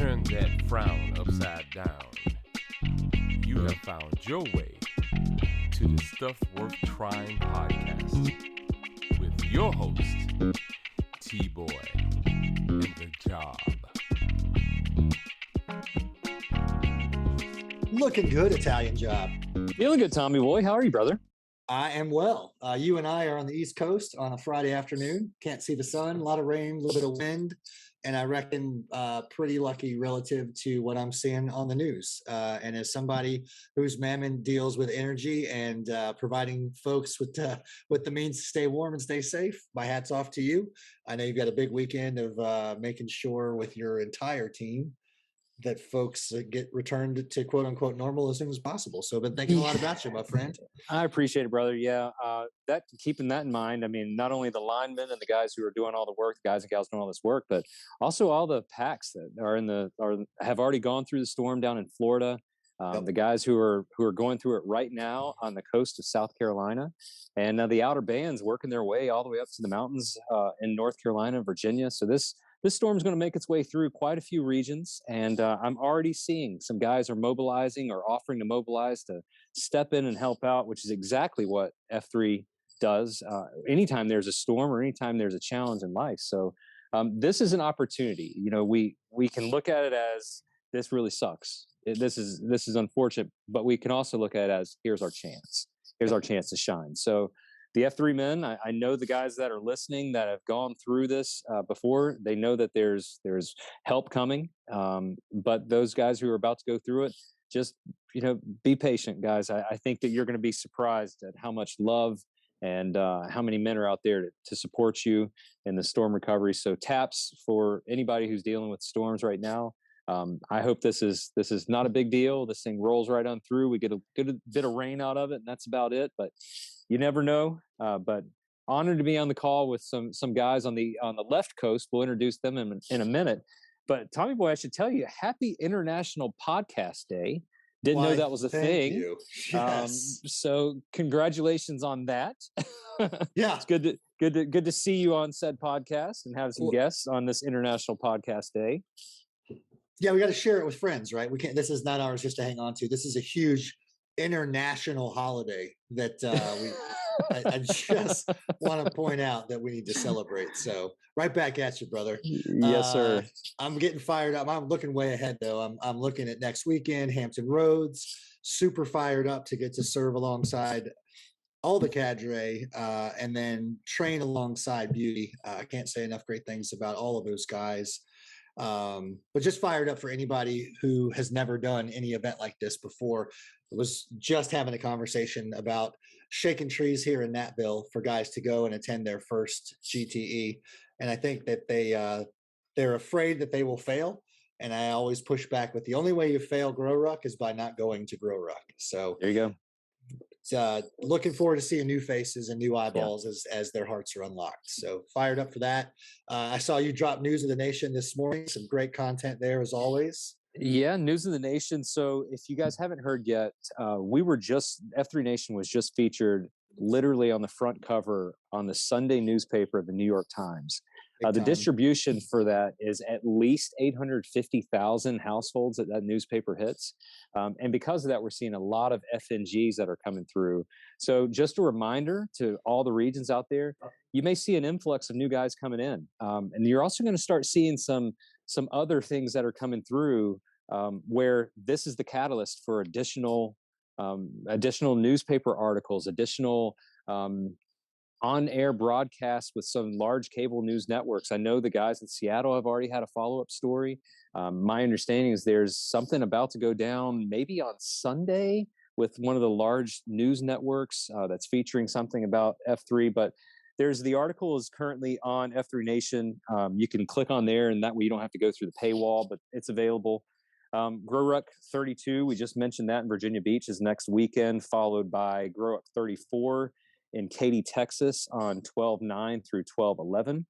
Turn that frown upside down. You have found your way to the Stuff Worth Trying podcast with your host, T-Boy and the Job. Looking good, Italian Job. Feeling good, Tommy boy. How are you, brother? I am well. You and I are on the East Coast on a Friday afternoon. Can't see the sun, a lot of rain, a little bit of wind, and I reckon pretty lucky relative to what I'm seeing on the news. And as somebody whose mammon deals with energy and providing folks with the means to stay warm and stay safe, my hat's off to you. I know you've got a big weekend of making sure with your entire team that folks get returned to quote unquote normal as soon as possible. So I've been thinking a lot about you, my friend. I appreciate it, brother. Yeah. Keeping that in mind, I mean, not only the linemen and the guys who are doing all the work, the guys and gals doing all this work, but also all the packs that have already gone through the storm down in Florida. Yep. The guys who are going through it right now on the coast of South Carolina, and the outer bands working their way all the way up to the mountains in North Carolina, Virginia. So this storm is going to make its way through quite a few regions, and I'm already seeing some guys are mobilizing or offering to mobilize to step in and help out, which is exactly what F3 does anytime there's a storm or anytime there's a challenge in life. So this is an opportunity. You know, we can look at it as this really sucks. This is unfortunate, but we can also look at it as here's our chance. Here's our chance to shine. So the F3 men, I know the guys that are listening that have gone through this before. They know that there's help coming, but those guys who are about to go through it, just be patient, guys. I think that you're going to be surprised at how much love and how many men are out there to support you in the storm recovery. So taps for anybody who's dealing with storms right now. I hope this is not a big deal. This thing rolls right on through. We get a good bit of rain out of it, and that's about it. But you never know. But honored to be on the call with some guys on the left coast. We'll introduce them in a minute. But Tommy boy, I should tell you, happy International Podcast Day. Didn't know that was a thing. You. Yes. So congratulations on that. Yeah, It's good to see you on said podcast and have some guests on this International Podcast Day. Yeah, we got to share it with friends, right? We can't. This is not ours just to hang on to. This is a huge international holiday that I just want to point out that we need to celebrate. So right back at you, brother. Yes, sir. I'm getting fired up. I'm looking way ahead though. I'm looking at next weekend, Hampton Roads. Super fired up to get to serve alongside all the cadre and then train alongside Beauty. I can't say enough great things about all of those guys. But just fired up for anybody who has never done any event like this before. I was just having a conversation about shaking trees here in Natville for guys to go and attend their first GTE. And I think that they're afraid that they will fail. And I always push back with the only way you fail Grow Ruck is by not going to Grow Ruck. So there you go. Looking forward to seeing new faces and new eyeballs as their hearts are unlocked. So fired up for that. I saw you drop News of the Nation this morning. Some great content there as always. Yeah, News of the Nation. So if you guys haven't heard yet, F3 Nation was just featured literally on the front cover on the Sunday newspaper of the New York Times. The distribution for that is at least 850,000 households that newspaper hits. And because of that, we're seeing a lot of FNGs that are coming through. So just a reminder to all the regions out there, you may see an influx of new guys coming in. And you're also going to start seeing some other things that are coming through where this is the catalyst for additional newspaper articles, additional on-air broadcasts with some large cable news networks. I know the guys in Seattle have already had a follow-up story. My understanding is there's something about to go down maybe on Sunday with one of the large news networks that's featuring something about F3. But the article is currently on F3 Nation. You can click on there, and that way you don't have to go through the paywall, but it's available. Grow Ruck 32, we just mentioned that in Virginia Beach, is next weekend, followed by Grow Ruck 34 in Katy, Texas on 12/9 through 12/11.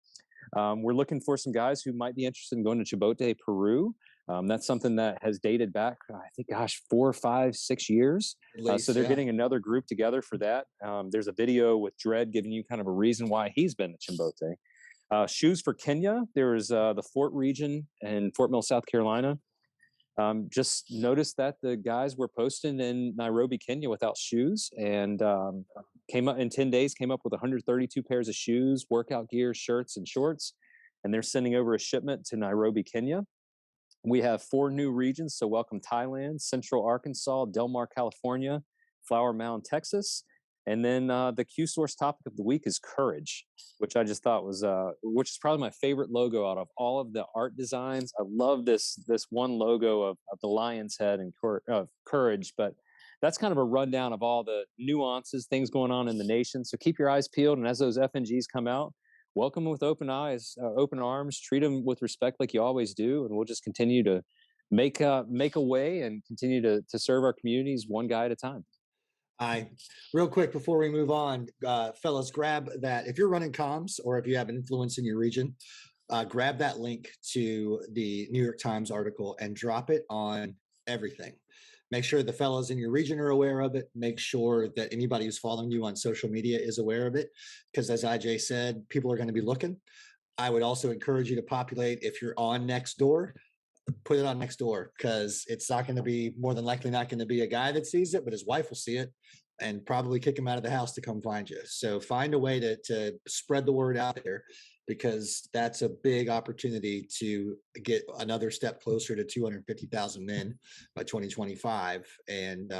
We're looking for some guys who might be interested in going to Chimbote, Peru. That's something that has dated back, I think, 4, 5, 6 years. Least, so they're getting another group together for that. There's a video with Dredd giving you kind of a reason why he's been to Chimbote. Shoes for Kenya. There's the Fort region in Fort Mill, South Carolina. Just noticed that the guys were posting in Nairobi, Kenya without shoes, and came up in 10 days, came up with 132 pairs of shoes, workout gear, shirts, and shorts. And they're sending over a shipment to Nairobi, Kenya. We have 4 new regions. So welcome Thailand, Central Arkansas, Del Mar, California, Flower Mound, Texas. And then the Q Source topic of the week is courage, which I just thought was, which is probably my favorite logo out of all of the art designs. I love this one logo of the lion's head and courage, but that's kind of a rundown of all the nuances, things going on in the nation. So keep your eyes peeled. And as those FNGs come out, welcome with open eyes, open arms, treat them with respect like you always do. And we'll just continue to make a way and continue to serve our communities one guy at a time. Real quick before we move on, fellas, grab that. If you're running comms or if you have an influence in your region, grab that link to the New York Times article and drop it on everything. Make sure the fellas in your region are aware of it. Make sure that anybody who's following you on social media is aware of it. Because as IJ said, people are going to be looking. I would also encourage you to populate, if you're on Nextdoor, put it on Nextdoor, because it's not going to be, more than likely not going to be a guy that sees it, but his wife will see it and probably kick him out of the house to come find you. So find a way to spread the word out there, because that's a big opportunity to get another step closer to 250,000 men by 2025 and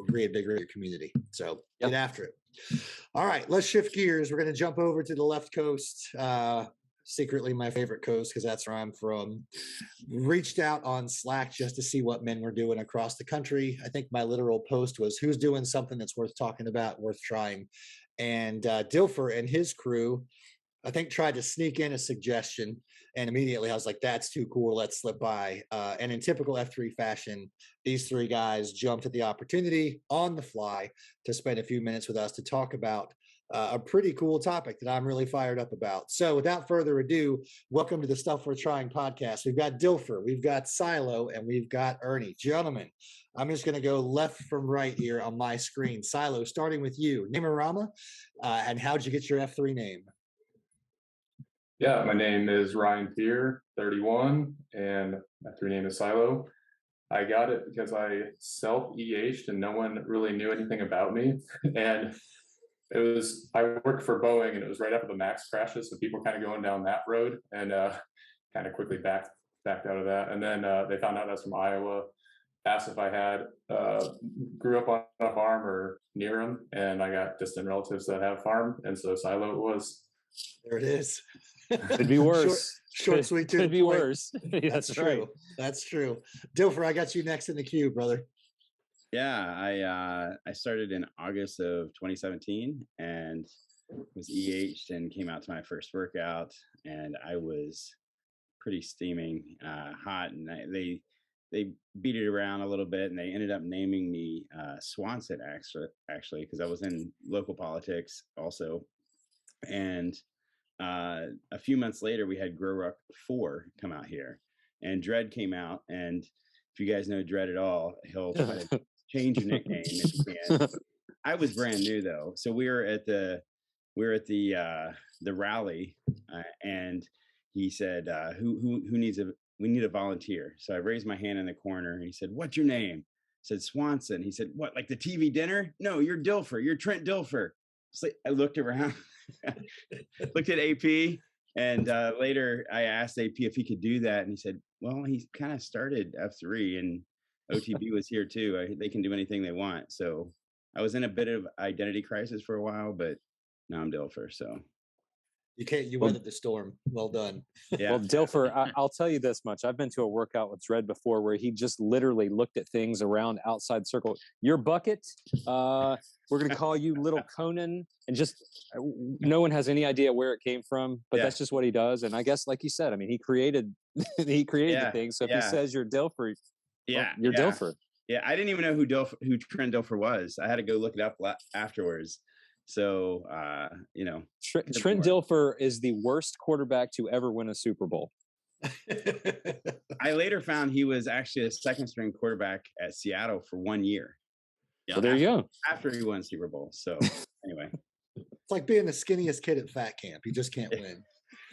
reinvigorate your community. So get after it. All right, let's shift gears. We're going to jump over to the left coast. Secretly my favorite coast, because that's where I'm from. Reached out on Slack just to see what men were doing across the country. I think my literal post was, who's doing something that's worth talking about, worth trying? And Dilfer and his crew, I think, tried to sneak in a suggestion, and immediately I was like, that's too cool, let's slip by. And in typical F3 fashion, these 3 guys jumped at the opportunity on the fly to spend a few minutes with us to talk about a pretty cool topic that I'm really fired up about. So without further ado, welcome to the Stuff We're Trying podcast. We've got Dilfer, we've got Silo, and we've got Ernie. Gentlemen, I'm just going to go left from right here on my screen. Silo, starting with you. Namarama, and how'd you get your F3 name? Yeah, my name is Ryan Peer, 31, and my F3 name is Silo. I got it because I self-EH'd and no one really knew anything about me. And I worked for Boeing, and it was right after the MAX crashes, so people kind of going down that road, and kind of quickly backed out of that. And then they found out I was from Iowa, asked if I had grew up on a farm or near them, and I got distant relatives that have farm, and so Silo it was. There it is. Could be worse. Short, sweet, to the Could be point. worse. That's true. right. That's true. Dilfer, I got you next in the queue, brother. Yeah, I started in August of 2017 and was EH'd and came out to my first workout, and I was pretty steaming hot, and they beat it around a little bit, and they ended up naming me Swanson actually, because I was in local politics also. And a few months later, we had Grow Rock 4 come out here, and Dread came out. And if you guys know Dread at all, he'll try to change your nickname if you can. I was brand new though, so we were at the rally, and he said, "Who needs we need a volunteer." So I raised my hand in the corner, and he said, "What's your name?" I said, "Swanson." He said, "What, like the TV dinner?" "No, you're Dilfer. You're Trent Dilfer." So I looked around, looked at AP, and later I asked AP if he could do that, and he said, "Well, he kind of started F3, and OTB was here too. They can do anything they want." So I was in a bit of identity crisis for a while, but now I'm Dilfer. So you weathered the storm. Well done. Yeah. Well, Dilfer, I'll tell you this much. I've been to a workout with Dredd before where he just literally looked at things around outside circle. Your bucket, we're going to call you Little Conan, and just no one has any idea where it came from, but that's just what he does. And I guess, like you said, I mean, he created the thing. So if he says you're Dilfer, you're Dilfer. Yeah, I didn't even know who Trent Dilfer was. I had to go look it up afterwards. So, Trent Dilfer is the worst quarterback to ever win a Super Bowl. I later found he was actually a second string quarterback at Seattle for 1 year. So there you go. After he won Super Bowl. So anyway. It's like being the skinniest kid at fat camp. You just can't win.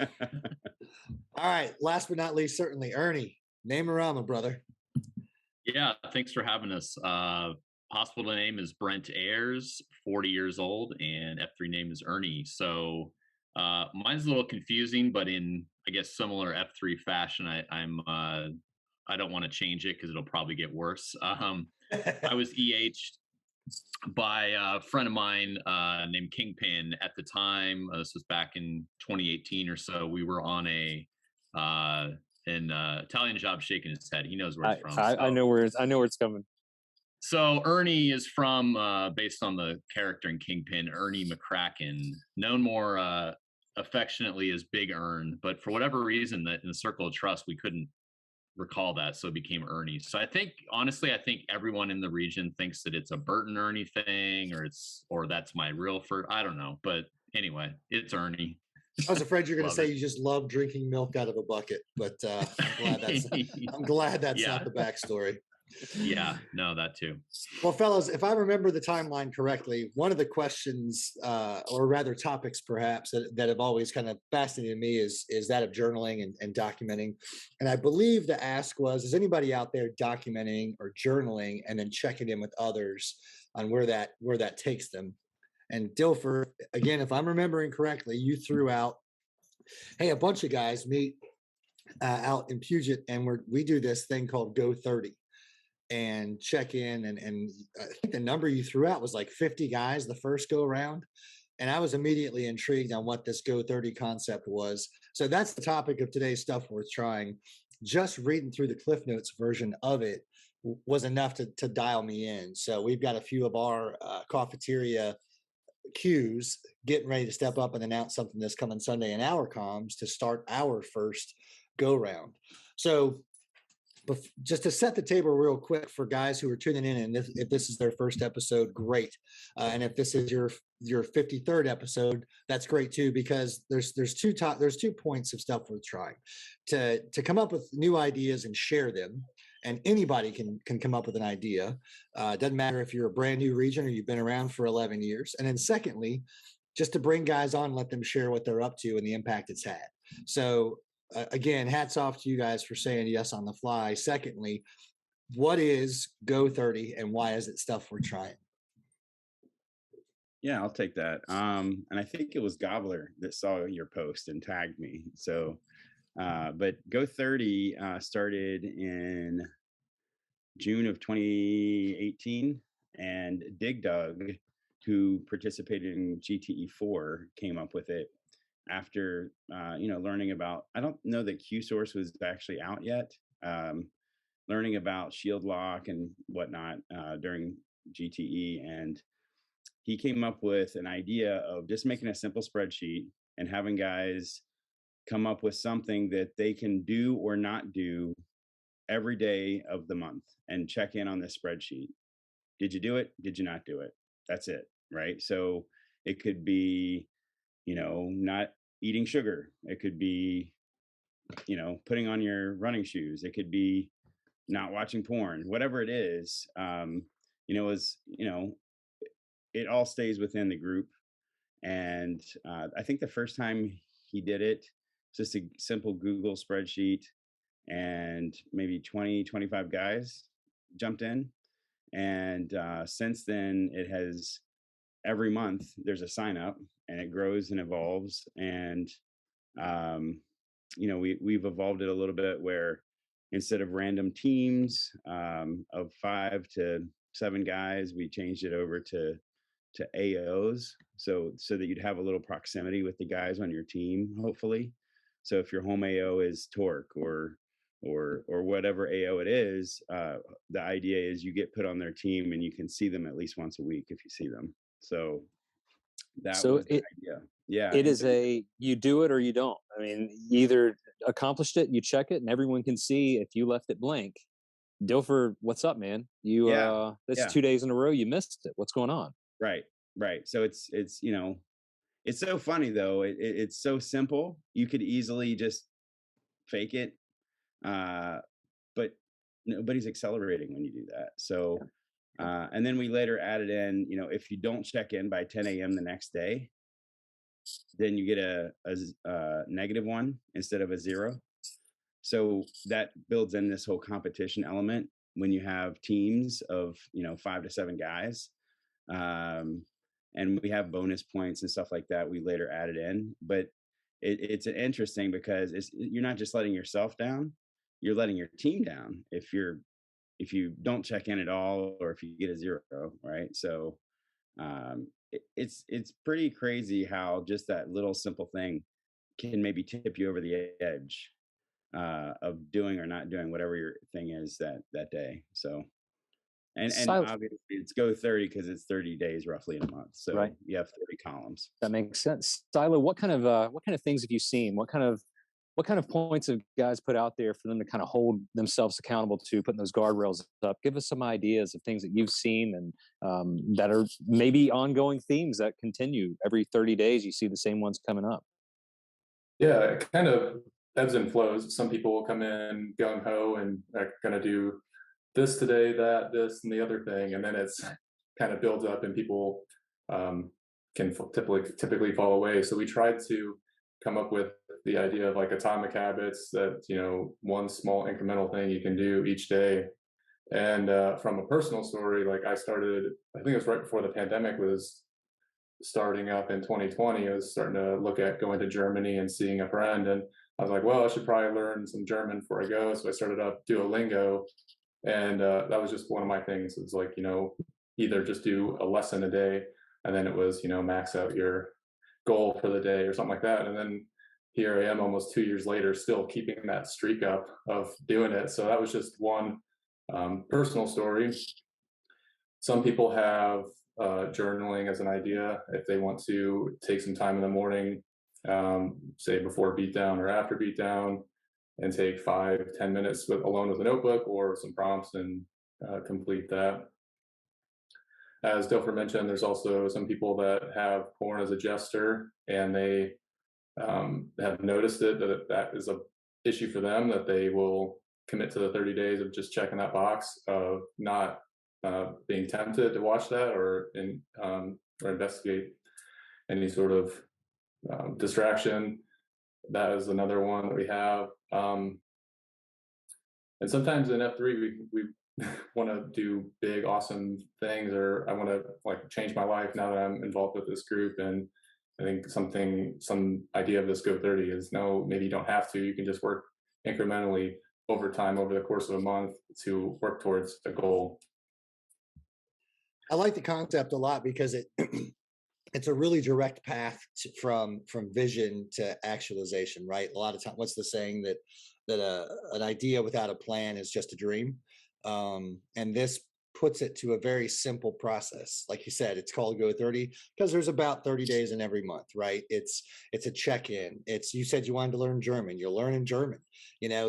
All right. Last but not least, certainly Ernie. Name around, my brother. Yeah, thanks for having us. Possible name is Brent Ayers, 40 years old, and F3 name is Ernie. So mine's a little confusing, but in I guess similar F3 fashion, I don't want to change it because it'll probably get worse. I was EH'd by a friend of mine named Kingpin at the time. This was back in 2018 or so. We were on an Italian job, shaking his head. He knows where it's from. I know where it's coming. So Ernie is from, based on the character in Kingpin, Ernie McCracken, known more affectionately as Big Ern. But for whatever reason, that in the circle of trust, we couldn't recall that, so it became Ernie. So I think, honestly, everyone in the region thinks that it's a Bert and Ernie thing, or that's my real first. I don't know, but anyway, it's Ernie. I was afraid you're going to say you just love drinking milk out of a bucket, but I'm glad that's not the backstory. Yeah, no, that too. Well, fellas, if I remember the timeline correctly, one of the questions, or rather topics perhaps, that have always kind of fascinated me is that of journaling and documenting. And I believe the ask was, is anybody out there documenting or journaling and then checking in with others on where that takes them? And Dilfer, again, if I'm remembering correctly, you threw out, hey, a bunch of guys meet out in Puget, and we do this thing called Go30. And check in, and I think the number you threw out was like 50 guys the first go around, and I was immediately intrigued on what this Go30 concept was. So that's the topic of today's Stuff Worth Trying. Just reading through the Cliff Notes version of it was enough to dial me in. So we've got a few of our cafeteria cues getting ready to step up and announce something this coming Sunday in our comms to start our first go round. So just to set the table real quick for guys who are tuning in, and if this is their first episode, great. And if this is your 53rd episode, that's great too, because there's two points of stuff worth trying to come up with new ideas and share them. And anybody can come up with an idea. Doesn't matter if you're a brand new region or you've been around for 11 years. And then secondly, just to bring guys on, let them share what they're up to and the impact it's had. So again, hats off to you guys for saying yes on the fly. Secondly, what is Go30 and why is it stuff we're trying? Yeah, I'll take that. And I think it was Gobbler that saw your post and tagged me. So, but Go30 started in June of 2018, and Dig Dug, who participated in GTE4, came up with it after learning about, I don't know that Q-Source was actually out yet, learning about shield lock and whatnot during GTE. And he came up with an idea of just making a simple spreadsheet and having guys come up with something that they can do or not do every day of the month and check in on this spreadsheet. Did you do it? Did you not do it? That's it, right? So it could be, not eating sugar. It could be, putting on your running shoes. It could be not watching porn, whatever it is, it all stays within the group. And I think the first time he did it, just a simple Google spreadsheet, and maybe 20, 25 guys jumped in. And since then, it has, every month there's a sign up, and it grows and evolves. And we've evolved it a little bit where instead of random teams of 5 to 7 guys, we changed it over to AOs, so that you'd have a little proximity with the guys on your team, hopefully. So if your home AO is Torque or whatever AO it is, the idea is you get put on their team and you can see them at least once a week if you see them. So that was the idea. Yeah, it is you do it or you don't. I mean, you either accomplished it, you check it, and everyone can see if you left it blank. Dilfer, what's up, man? This 2 days in a row you missed it. What's going on? Right. So it's it's so funny though. It's so simple. You could easily just fake it, but nobody's accelerating when you do that. So, and then we later added in, if you don't check in by 10 a.m. the next day, then you get a -1 instead of a 0. So that builds in this whole competition element when you have teams of 5 to 7 guys. And we have bonus points and stuff like that we later added in. But it's interesting because you're not just letting yourself down, you're letting your team down if you don't check in at all, or if you get a 0, right? So it's pretty crazy how just that little simple thing can maybe tip you over the edge of doing or not doing whatever your thing is that day. So and obviously it's Go30 because it's 30 days roughly in a month. So right. you have 30 columns. That makes sense. Silo, what kind of things have you seen? What kind of points have guys put out there for them to kind of hold themselves accountable to, putting those guardrails up? Give us some ideas of things that you've seen and that are maybe ongoing themes that continue every 30 days. You see the same ones coming up. Yeah, it kind of ebbs and flows. Some people will come in gung ho and are going to do this today, that, this, and the other thing, and then it's kind of builds up, and people can typically fall away. So we tried to come up with the idea of like atomic habits that one small incremental thing you can do each day. And from a personal story, like I think it was right before the pandemic was starting up in 2020. I was starting to look at going to Germany and seeing a friend, and I was like, well, I should probably learn some German before I go. So I started up Duolingo, and that was just one of my things. It was like, either just do a lesson a day, and then it was, max out your goal for the day or something like that. And then here I am almost 2 years later, still keeping that streak up of doing it. So that was just one personal story. Some people have journaling as an idea if they want to take some time in the morning, say before beatdown or after beatdown, and take 5-10 minutes alone with a notebook or some prompts and complete that. As Dilfer mentioned, there's also some people that have porn as a gesture, and they have noticed that is a issue for them, that they will commit to the 30 days of just checking that box of not being tempted to watch that or investigate any sort of distraction. That is another one that we have. And sometimes in F3, we want to do big, awesome things, or I want to like change my life now that I'm involved with this group. And I think some idea of this Go30 is no, maybe you don't have to. You can just work incrementally over time, over the course of a month, to work towards a goal. I like the concept a lot because it's a really direct path from vision to actualization, right? A lot of time, what's the saying that an idea without a plan is just a dream, and this puts it to a very simple process. Like you said, it's called Go30 because there's about 30 days in every month, right? It's a check-in. You said you wanted to learn German, you're learning German,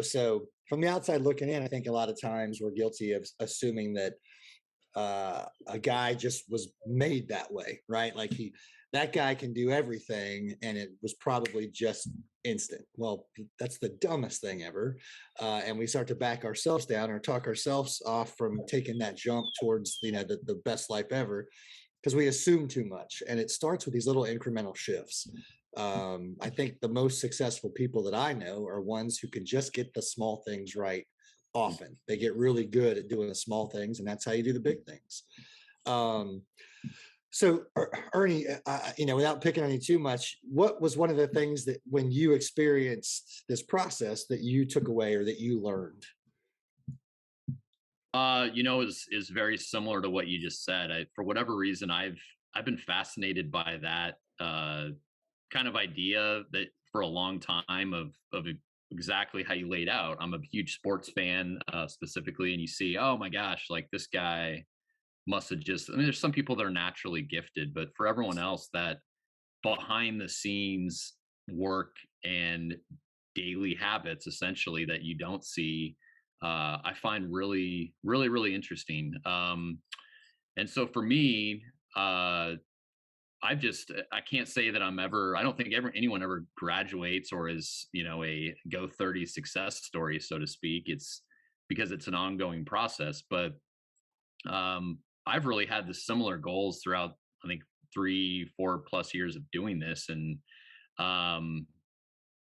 so from the outside looking in, I think a lot of times we're guilty of assuming that a guy just was made that way, right? Like that guy can do everything, and it was probably just instant. Well, that's the dumbest thing ever. And we start to back ourselves down or talk ourselves off from taking that jump towards the best life ever, because we assume too much. And it starts with these little incremental shifts. I think the most successful people that I know are ones who can just get the small things right often. They get really good at doing the small things, and that's how you do the big things. So Ernie, without picking on you too much, what was one of the things that when you experienced this process that you took away or that you learned? Is very similar to what you just said. For whatever reason, I've been fascinated by that kind of idea that for a long time of exactly how you laid out. I'm a huge sports fan specifically, and you see, oh my gosh, like this guy must have there's some people that are naturally gifted, but for everyone else, that behind the scenes work and daily habits essentially that you don't see, I find really, really, really interesting. And so for me, I can't say that I don't think anyone ever graduates or is, a Go30 success story, so to speak. It's because it's an ongoing process. But I've really had the similar goals throughout 3-4+ years of doing this. And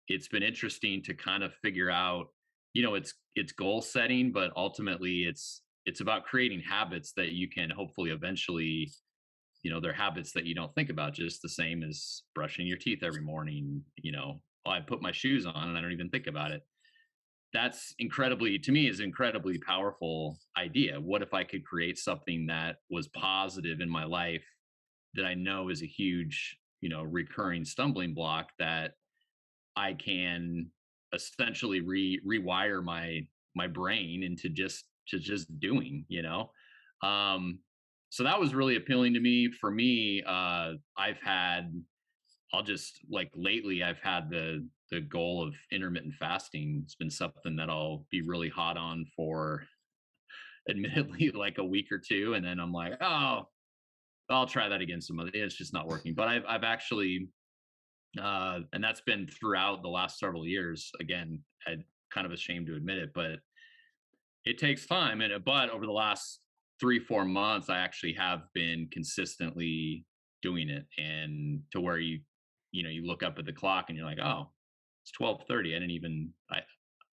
it's been interesting to kind of figure out, it's goal setting, but ultimately it's about creating habits that you can hopefully eventually, they're habits that you don't think about, just the same as brushing your teeth every morning. I put my shoes on and I don't even think about it. That's incredibly, to me, is an incredibly powerful idea. What if I could create something that was positive in my life that I know is a huge, recurring stumbling block that I can essentially rewire my brain into just doing, so that was really appealing to me. For me, I'll just, like, lately I've had the goal of intermittent fasting. It's been something that I'll be really hot on for admittedly like a week or two, and then I'm like, oh, I'll try that again some other day. It's just not working. But I've actually and that's been throughout the last several years. Again, I'm kind of ashamed to admit it, but it takes time. But over the last 3-4 months, I actually have been consistently doing it, and to where you look up at the clock and you're like, oh, it's 12:30.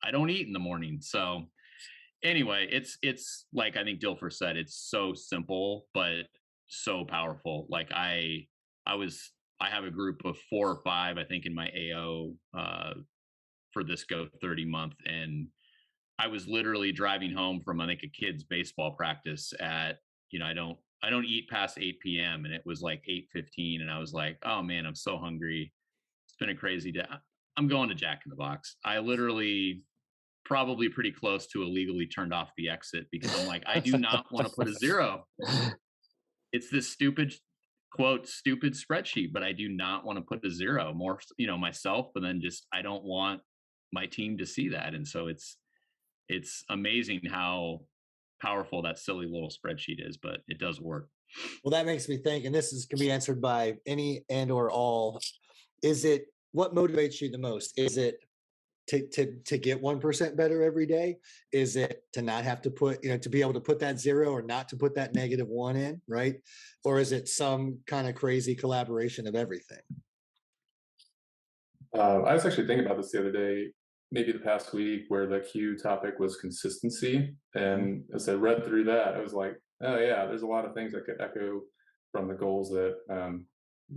I don't eat in the morning. So anyway, it's like, I think Dilfer said, it's so simple but so powerful. Like, I have a group of 4 or 5, I think, in my AO for this Go30 month, and I was literally driving home from, I think, a kid's baseball practice at, I don't eat past 8 p.m. and it was like 8:15, and I was like, oh man, I'm so hungry. It's been a crazy day. I'm going to Jack in the Box. I literally probably pretty close to illegally turned off the exit because I'm like, I do not want to put a zero. It's this stupid, quote, stupid spreadsheet, but I do not want to put a zero more, myself, but then just, I don't want my team to see that. And so it's amazing how powerful that silly little spreadsheet is, but it does work. Well, that makes me think, and can be answered by any and or all. Is it, what motivates you the most? Is it to get 1% better every day? Is it to not have to put, to be able to put that zero or not to put that -1 in, right? Or is it some kind of crazy collaboration of everything? I was actually thinking about this the other day, maybe the past week, where the Q topic was consistency. And as I read through that, I was like, oh yeah, there's a lot of things that could echo from the goals that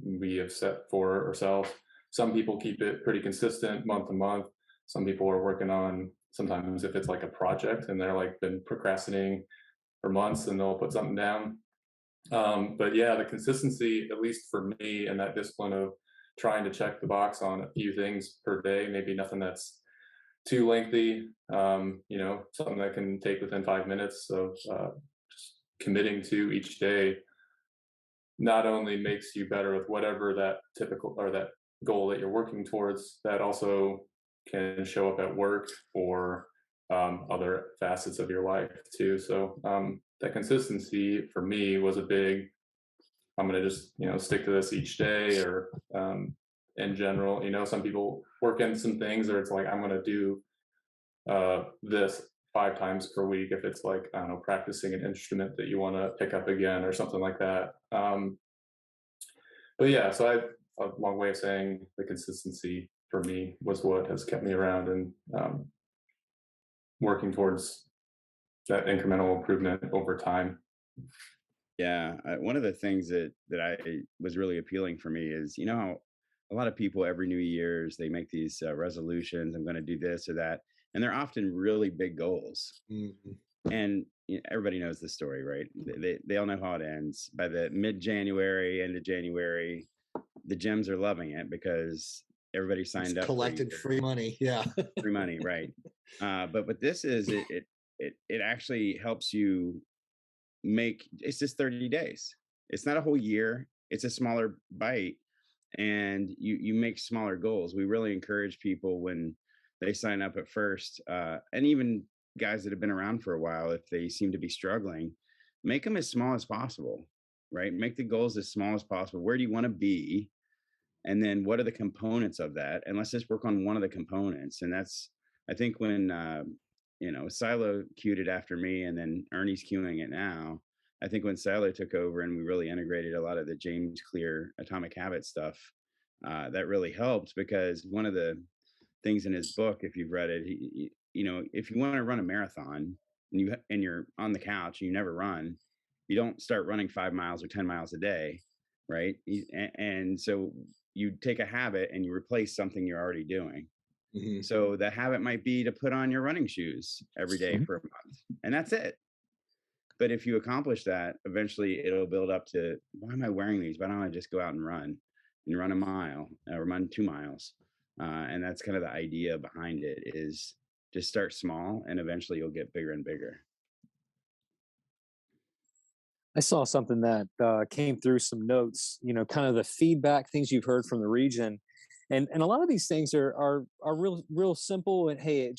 we have set for ourselves. Some people keep it pretty consistent month to month. Some people are working on, sometimes if it's like a project and they're like been procrastinating for months, and they'll put something down. But yeah, the consistency, at least for me, and that discipline of trying to check the box on a few things per day, maybe nothing that's too lengthy, something that can take within 5 minutes of just committing to each day, not only makes you better with whatever that typical or that goal that you're working towards, that also can show up at work or other facets of your life too. So that consistency for me was a big, I'm going to just, stick to this each day, or in general, some people work in some things, or it's like, I'm going to do this 5 times per week. If it's like, I don't know, practicing an instrument that you want to pick up again or something like that. But yeah, so I've a long way of saying the consistency for me was what has kept me around and working towards that incremental improvement over time. Yeah, one of the things that I was really appealing for me is, how a lot of people every New Year's, they make these resolutions. I'm going to do this or that, and they're often really big goals. Mm-hmm. And everybody knows the story, right? They all know how it ends. By the mid-January, end of January, the gyms are loving it because everybody signed up, collected free money. Yeah, free money, right? But what this is, it actually helps you make, it's just 30 days. It's not a whole year. It's a smaller bite, and you make smaller goals. We really encourage people when they sign up at first, and even guys that have been around for a while, if they seem to be struggling, make them as small as possible, right? Make the goals as small as possible. Where do you want to be? And then what are the components of that? And let's just work on one of the components. And that's, I think when, Silo queued it after me, and then Ernie's queuing it now. I think when Silo took over and we really integrated a lot of the James Clear Atomic Habit stuff, that really helped, because one of the things in his book, if you've read it, if you want to run a marathon and you're on the couch and you never run, you don't start running 5 miles or 10 miles a day, right? And so you take a habit and you replace something you're already doing. Mm-hmm. So the habit might be to put on your running shoes every day for a month, and that's it. But if you accomplish that, eventually it'll build up to, why am I wearing these? Why don't I just go out and run a mile or run 2 miles? And that's kind of the idea behind it, is just start small and eventually you'll get bigger and bigger. I saw something that came through some notes, kind of the feedback, things you've heard from the region. And a lot of these things are real simple. And hey,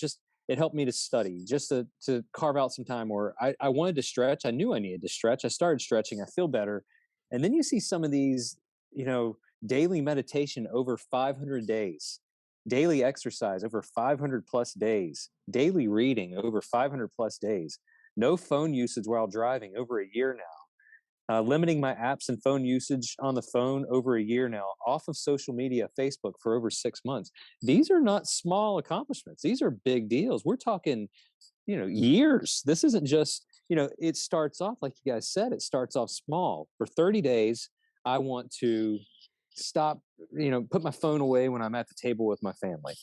it helped me to study, just to carve out some time. Or I wanted to stretch. I knew I needed to stretch. I started stretching. I feel better. And then you see some of these, daily meditation over 500 days, daily exercise over 500 plus days, daily reading over 500 plus days, no phone usage while driving over a year now. Limiting my apps and phone usage on the phone over a year now, off of social media, Facebook, for over 6 months. These are not small accomplishments. These are big deals. We're talking, years. This isn't just, it starts off, like you guys said, it starts off small. For 30 days, I want to stop, put my phone away when I'm at the table with my family.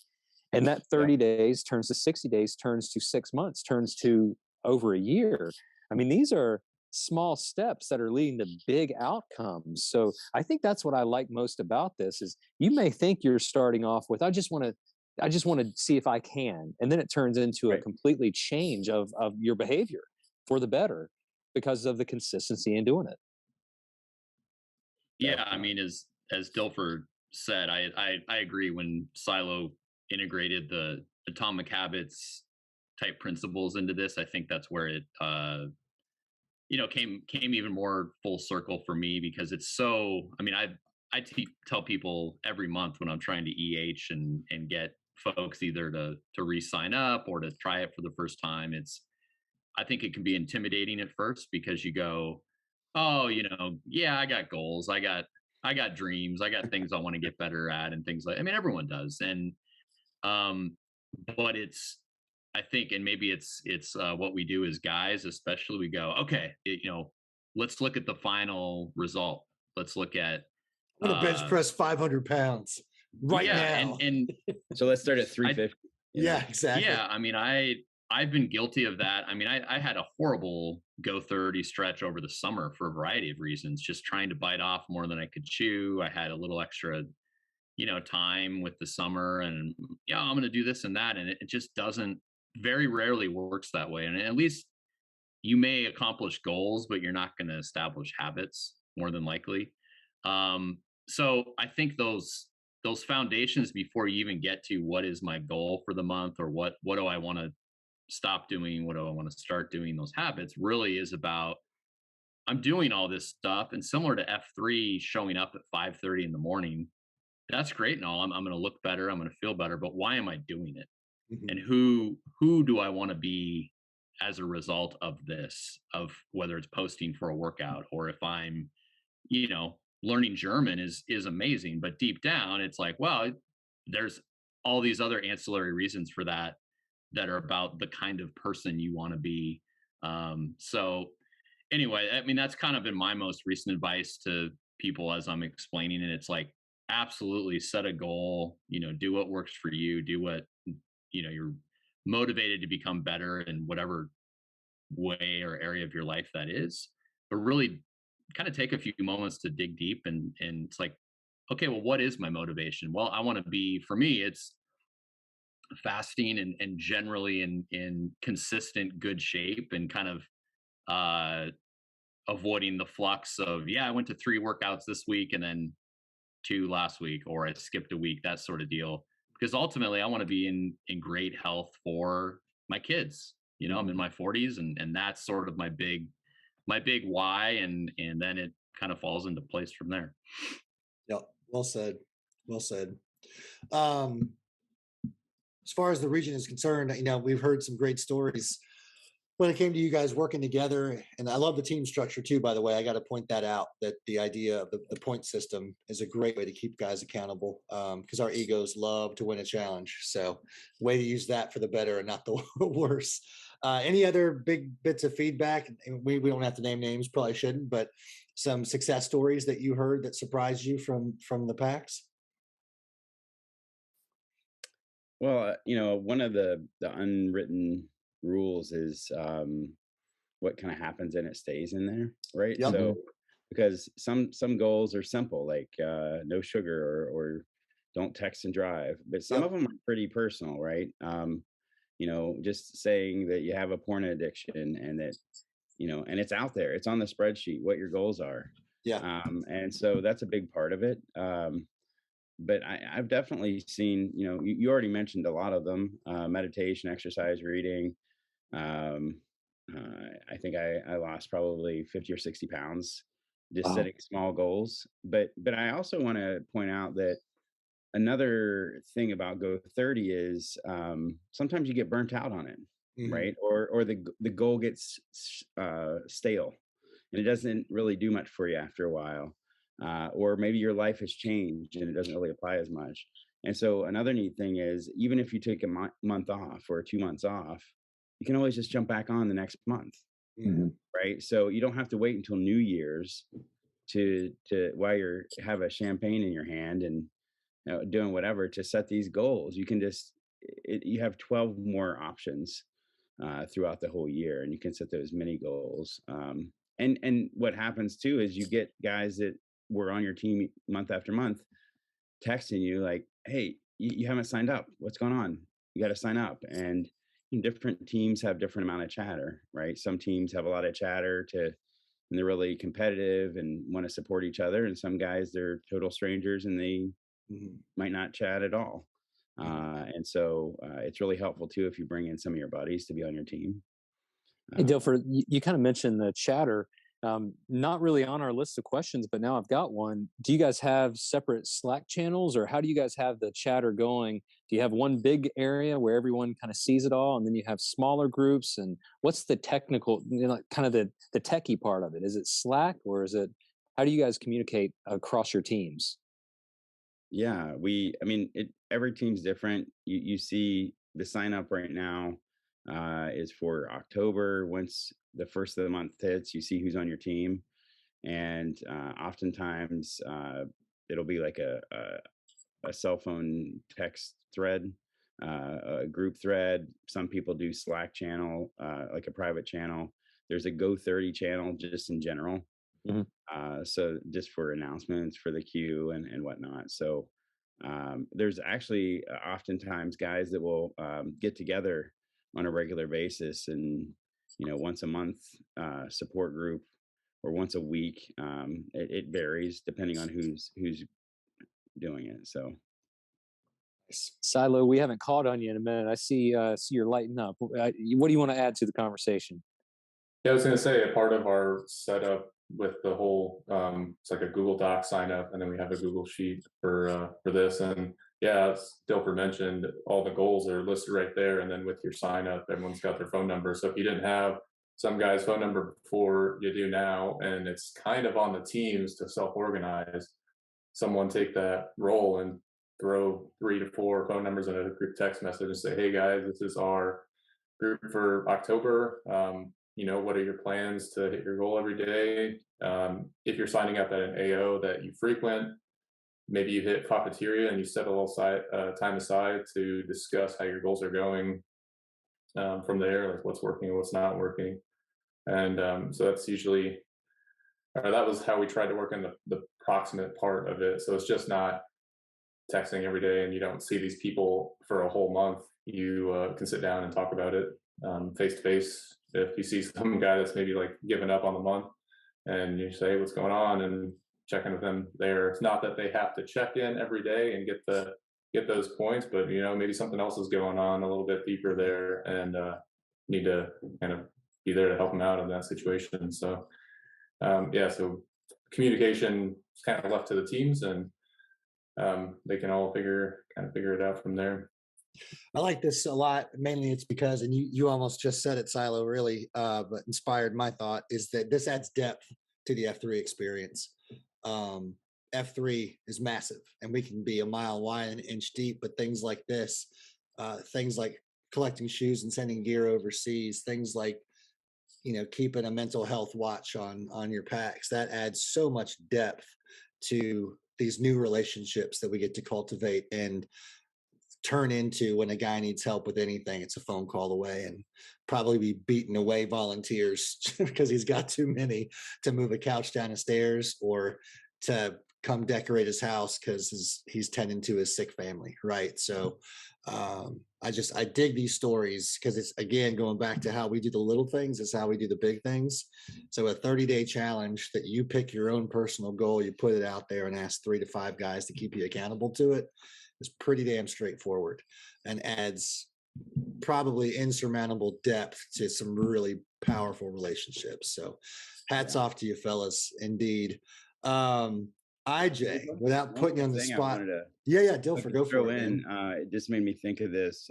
And that 30 days turns to 60 days, turns to 6 months, turns to over a year. I mean, these are small steps that are leading to big outcomes. So I think that's what I like most about this, is you may think you're starting off with, I just want to see if I can. And then it turns into a completely change of your behavior for the better because of the consistency in doing it. Yeah. I mean, as Dilfer said, I agree. When Silo integrated the atomic habits type principles into this, I think that's where it, came even more full circle for me, because it's so, I mean, I tell people every month when I'm trying to EH and get folks either to re-sign up or to try it for the first time, I think it can be intimidating at first, because you go, oh, yeah, I got goals. I got dreams. I got things I want to get better at and things like, I mean, everyone does. And, but I think, and maybe it's what we do as guys, especially, we go, okay, let's look at the final result. Let's look at, I'm gonna bench press 500 pounds right now. And so let's start at 350. Yeah, exactly. Yeah, I mean, I've been guilty of that. I mean, I had a horrible Go30 stretch over the summer for a variety of reasons, just trying to bite off more than I could chew. I had a little extra, time with the summer, and I'm going to do this and that. And it just very rarely works that way. And at least you may accomplish goals, but you're not going to establish habits, more than likely. So I think those foundations, before you even get to what is my goal for the month, or what do I want to stop doing, what do I want to start doing, those habits really is about, I'm doing all this stuff. And similar to F3, showing up at 5:30 in the morning, that's great and all. I'm going to look better, I'm going to feel better, but why am I doing it? Mm-hmm. And who do I want to be as a result of this, of whether it's posting for a workout, or if I'm, learning German is amazing, but deep down it's like, well, there's all these other ancillary reasons for that are about the kind of person you want to be. So anyway, I mean, that's kind of been my most recent advice to people as I'm explaining it. It's like, absolutely set a goal, do what works for you, do what, you're motivated to become better in whatever way or area of your life that is. But really kind of take a few moments to dig deep, and it's like, okay, well, what is my motivation? Well, I want to be, for me, it's fasting and generally in consistent good shape, and kind of avoiding the flux of, I went to 3 workouts this week and then 2 last week, or I skipped a week, that sort of deal. Because ultimately I want to be in great health for my kids. I'm in my 40s, and that's sort of my big why, and then it kind of falls into place from there. Yeah, well said. Well said. As far as the region is concerned, we've heard some great stories when it came to you guys working together, and I love the team structure too, by the way, I got to point that out, that the idea of the point system is a great way to keep guys accountable, because our egos love to win a challenge. So way to use that for the better and not the worse. Any other big bits of feedback? We don't have to name names, probably shouldn't, but some success stories that you heard that surprised you from the packs? Well, one of the unwritten rules is what kind of happens and it stays in there, right? Yep. So because some goals are simple, like no sugar or don't text and drive, but some Yep. of them are pretty personal, right? Just saying that you have a porn addiction and that and it's out there, it's on the spreadsheet what your goals are. Yeah. And so that's a big part of it. But I've definitely seen, you already mentioned a lot of them: meditation, exercise, reading. um, I think I lost probably 50 or 60 pounds just Wow. setting small goals. But I also want to point out that another thing about Go30 is sometimes you get burnt out on it, Mhm. right? Or the goal gets stale and it doesn't really do much for you after a while. Or maybe your life has changed and it doesn't really apply as much. And so another neat thing is, even if you take a month off or 2 months off, you can always just jump back on the next month, Mhm. right? So you don't have to wait until New Year's to while you're have a champagne in your hand and doing whatever to set these goals. You can just you have 12 more options throughout the whole year, and you can set those mini goals. And what happens too is you get guys that were on your team month after month texting you like, "Hey, you haven't signed up. What's going on? You got to sign up." And different teams have different amount of chatter, right? Some teams have a lot of chatter and they're really competitive and want to support each other. And some guys, they're total strangers and they Mhm. might not chat at all. And so it's really helpful too if you bring in some of your buddies to be on your team. Hey, Uh, Dilfer, you kind of mentioned the chatter. Not really on our list of questions, but now I've got one. Do you guys have separate Slack channels, or how do you guys have the chatter going? Do you have one big area where everyone kind of sees it all, and then you have smaller groups? And what's the technical, kind of the techie part of it? Is it Slack, or is it, how do you guys communicate across your teams? yeah, I mean, every team's different. You see the sign up right now is for October. Once the first of the month hits, you see who's on your team. And oftentimes it'll be like a cell phone text thread, a group thread. Some people do Slack channel, like a private channel. There's a Go30 channel just in general. Mhm. So just for announcements for the queue and whatnot. So there's actually oftentimes guys that will get together on a regular basis and, once a month support group or once a week. It varies depending on who's doing it. So Silo, we haven't called on you in a minute. I see you're lighting up. What do you want to add to the conversation? Yeah, I was going to say, a part of our setup with the whole, it's like a Google Doc sign up, and then we have a Google Sheet for this. And yeah, as Dilfer mentioned, all the goals are listed right there. And then with your sign up, everyone's got their phone number. So if you didn't have some guy's phone number before, you do now, and it's kind of on the teams to self-organize. Someone take that role and throw 3 to 4 phone numbers in a group text message and say, "Hey guys, this is our group for October. What are your plans to hit your goal every day? If you're signing up at an AO that you frequent, maybe you hit cafeteria and you set a little time aside to discuss how your goals are going from there, like what's working and what's not working." And so that's usually, or that was how we tried to work in the proximate part of it. So it's just not texting every day and you don't see these people for a whole month. You can sit down and talk about it face to face. If you see some guy that's maybe like giving up on the month, and you say, "Hey, what's going on?" and check in with them there. It's not that they have to check in every day and get those points, but maybe something else is going on a little bit deeper there, and need to kind of be there to help them out in that situation. So yeah, so communication is kind of left to the teams, and they can all figure it out from there. I like this a lot. Mainly it's because, and you almost just said it, Silo, really, but inspired my thought, is that this adds depth to the F3 experience. Um, F3 is massive and we can be a mile wide and an inch deep, but things like this, things like collecting shoes and sending gear overseas, things like, keeping a mental health watch on your packs, that adds so much depth to these new relationships that we get to cultivate and turn into. When a guy needs help with anything, it's a phone call away, and probably be beating away volunteers because he's got too many to move a couch down the stairs or to come decorate his house because he's tending to his sick family, right? So I dig these stories because it's, again, going back to how we do the little things is how we do the big things. So a 30-day challenge that you pick your own personal goal, you put it out there and ask 3 to 5 guys to keep you accountable to it, is pretty damn straightforward and adds probably insurmountable depth to some really powerful relationships. So hats off to you fellas, indeed. IJ, without putting you on the spot. Yeah, Dilfer, go for it. It just made me think of this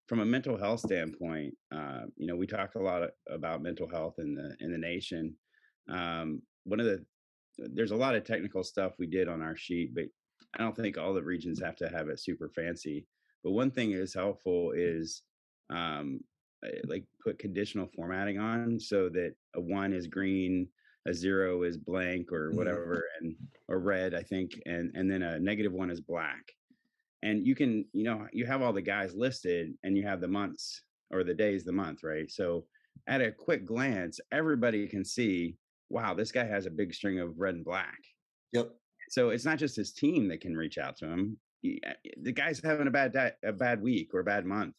from a mental health standpoint. We talk a lot about mental health in the nation. There's a lot of technical stuff we did on our sheet, but I don't think all the regions have to have it super fancy. But one thing is helpful is like put conditional formatting on so that a 1 is green, a 0 is blank or whatever, or red, I think, and then a -1 is black. And you can, you have all the guys listed and you have the months or the days, the month, right? So at a quick glance, everybody can see, wow, this guy has a big string of red and black. Yep. So it's not just his team that can reach out to him. The guy's having a bad week or a bad month.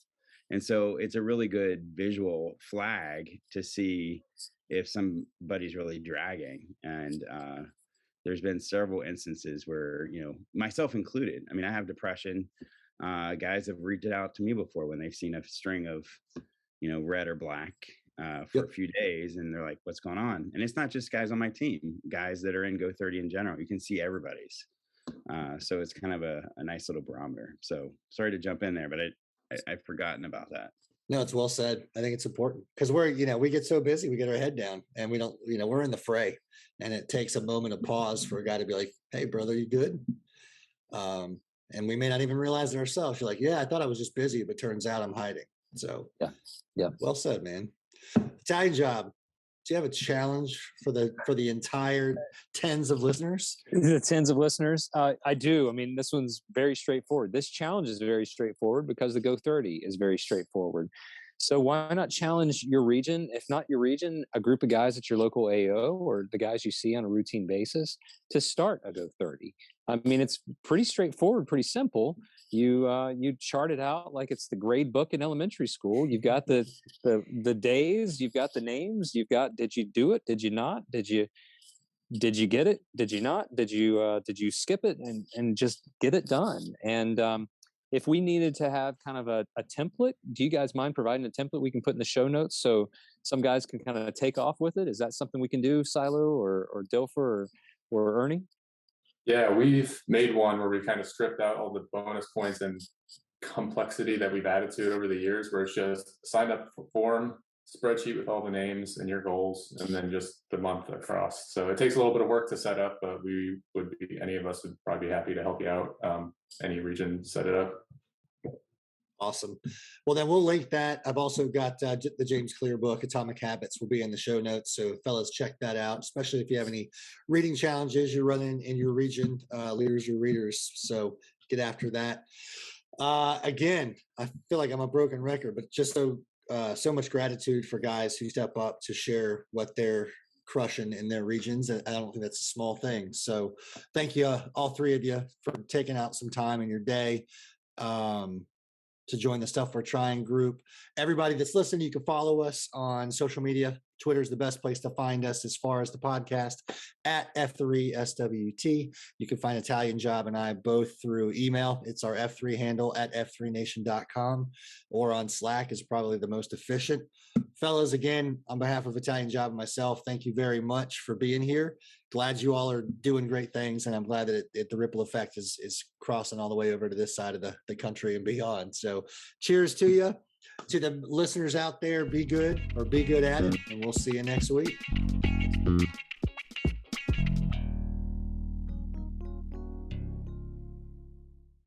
And so it's a really good visual flag to see if somebody's really dragging. And there's been several instances where, myself included, I mean, I have depression. Guys have reached out to me before when they've seen a string of, red or black for a few days, and they're like, what's going on? And it's not just guys on my team, guys that are in Go30 in general. You can see everybody's. So it's kind of a nice little barometer. So sorry to jump in there, but I've forgotten about that. No, it's well said. I think it's important because we get so busy, we get our head down and we don't, we're in the fray, and it takes a moment of pause for a guy to be like, hey brother, you good? And we may not even realize it ourselves. You're like, yeah, I thought I was just busy, but turns out I'm hiding. So yeah. Well said, man. Italian Job. Do you have a challenge for the entire tens of listeners? The tens of listeners? I do. I mean, this one's very straightforward. This challenge is very straightforward because the Go30 is very straightforward. So why not challenge your region? If not your region, a group of guys at your local AO or the guys you see on a routine basis to start a Go30. I mean, it's pretty straightforward, pretty simple. You chart it out like it's the grade book in elementary school. You've got the days, you've got the names, you've got, did you do it? Did you not? Did you get it? Did you not? Did you skip it? And just get it done. And if we needed to have kind of a template, do you guys mind providing a template we can put in the show notes so some guys can kind of take off with it? Is that something we can do, Silo or Dilfer or Ernie? Yeah, we've made one where we kind of stripped out all the bonus points and complexity that we've added to it over the years, where it's just sign up form, spreadsheet with all the names and your goals, and then just the month across. So it takes a little bit of work to set up, but any of us would probably be happy to help you out. Any region set it up. Awesome. Well, then we'll link that. I've also got the James Clear book, Atomic Habits, will be in the show notes. So fellas, check that out, especially if you have any reading challenges you're running in your region, leaders or readers. So get after that. Again, I feel like I'm a broken record, but just so much gratitude for guys who step up to share what they're crushing in their regions. And I don't think that's a small thing. So thank you, all 3 of you, for taking out some time in your day to join the Stuff We're Trying group. Everybody that's listening, you can follow us on social media. Twitter is the best place to find us as far as the podcast, at F3SWT. You can find Italian Job and I both through email. It's our F3 handle at f3nation.com, or on Slack is probably the most efficient. Fellas, again, on behalf of Italian Job and myself, thank you very much for being here. glad you all are doing great things, and I'm glad that the ripple effect is crossing all the way over to this side of the country and beyond. So cheers to you. To the listeners out there, be good or be good at it, and we'll see you next week.